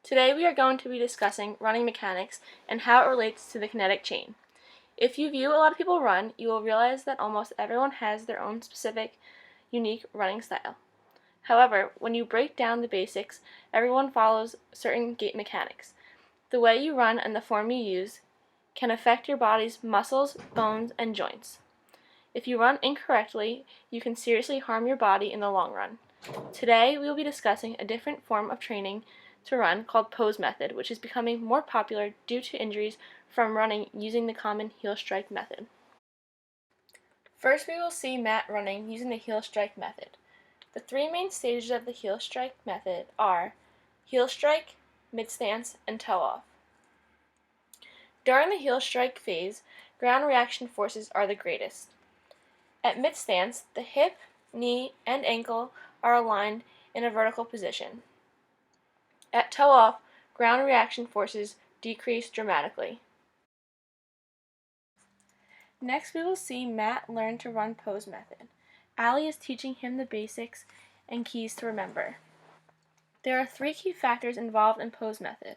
Today we are going to be discussing running mechanics and how it relates to the kinetic chain. If you view a lot of people run, you will realize that almost everyone has their own specific, unique running style. However, when you break down the basics, everyone follows certain gait mechanics. The way you run and the form you use can affect your body's muscles, bones, and joints. If you run incorrectly, you can seriously harm your body in the long run. Today, we will be discussing a different form of training to run called pose method, which is becoming more popular due to injuries from running using the common heel strike method. First, we will see Matt running using the heel strike method. The three main stages of the heel strike method are heel strike, mid stance, and toe off. During the heel strike phase, ground reaction forces are the greatest. At mid stance, the hip, knee, and ankle are aligned in a vertical position. At toe off, ground reaction forces decrease dramatically. Next, we will see Matt learn to run pose method. Ali is teaching him the basics and keys to remember. There are three key factors involved in pose method: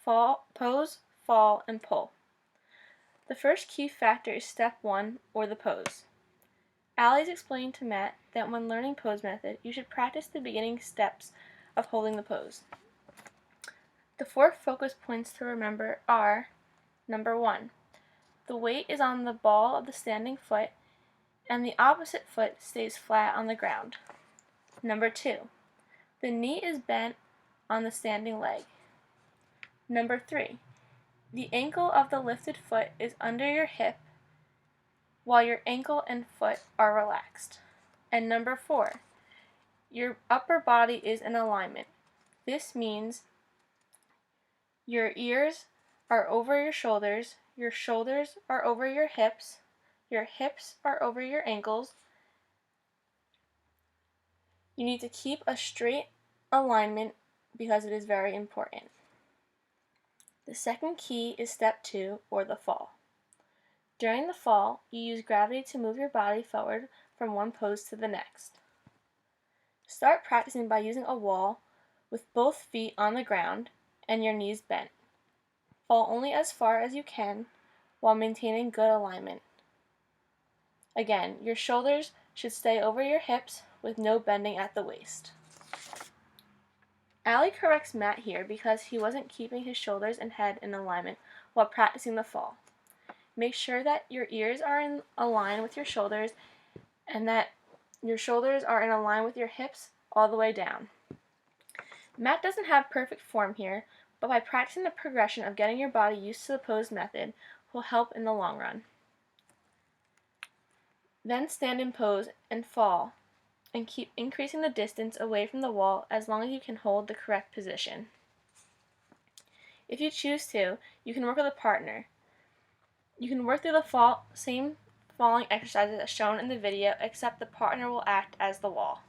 pose, fall, and pull. The first key factor is step 1, or the pose. Ali is explaining to Matt that when learning pose method, you should practice the beginning steps of holding the pose. The 4 focus points to remember are: number 1, the weight is on the ball of the standing foot and the opposite foot stays flat on the ground. Number 2, the knee is bent on the standing leg. Number 3, the ankle of the lifted foot is under your hip while your ankle and foot are relaxed. And number 4, your upper body is in alignment. This means your ears are over your shoulders are over your hips are over your ankles. You need to keep a straight alignment because it is very important. The second key is step 2, or the fall. During the fall, you use gravity to move your body forward from one pose to the next. Start practicing by using a wall with both feet on the ground and your knees bent. Fall only as far as you can while maintaining good alignment. Again, your shoulders should stay over your hips with no bending at the waist. Ali corrects Matt here because he wasn't keeping his shoulders and head in alignment while practicing the fall. Make sure that your ears are in line with your shoulders and that your shoulders are in line with your hips all the way down. Matt doesn't have perfect form here, but by practicing the progression of getting your body used to the pose method will help in the long run. Then stand in pose and fall, and keep increasing the distance away from the wall as long as you can hold the correct position. If you choose to, you can work with a partner. You can work through the same falling exercises as shown in the video, except the partner will act as the wall.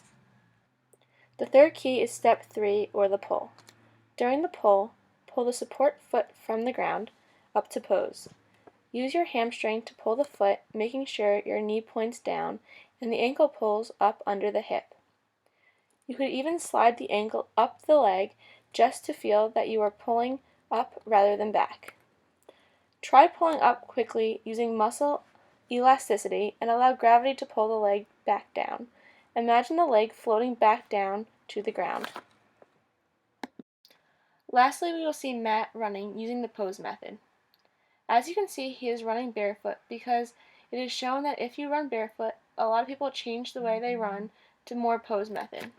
The third key is step 3, or the pull. During the pull the support foot from the ground up to pose. Use your hamstring to pull the foot, making sure your knee points down and the ankle pulls up under the hip. You could even slide the ankle up the leg just to feel that you are pulling up rather than back. Try pulling up quickly using muscle elasticity and allow gravity to pull the leg back down. Imagine the leg floating back down to the ground. Lastly, we will see Matt running using the pose method. As you can see, he is running barefoot because it is shown that if you run barefoot, a lot of people change the way they run to more pose method.